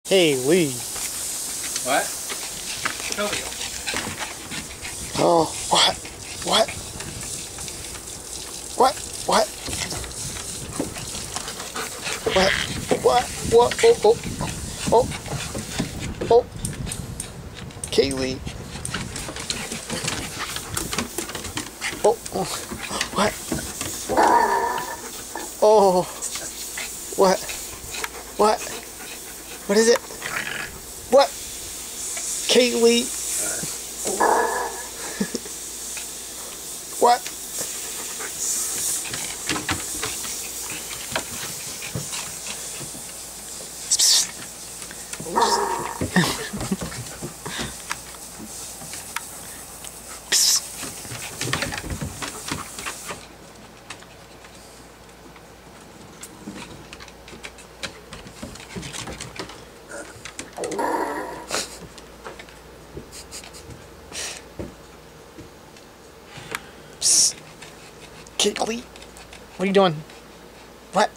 Hey, Leigh. What? Show you. Oh, what? What? What? What? What? What? What? Oh, oh. Oh. Oh. Kaylee. Oh. Oh. What? Oh. What? What? What is it? What? Kaylee. What? Kaylee, what are you doing? What?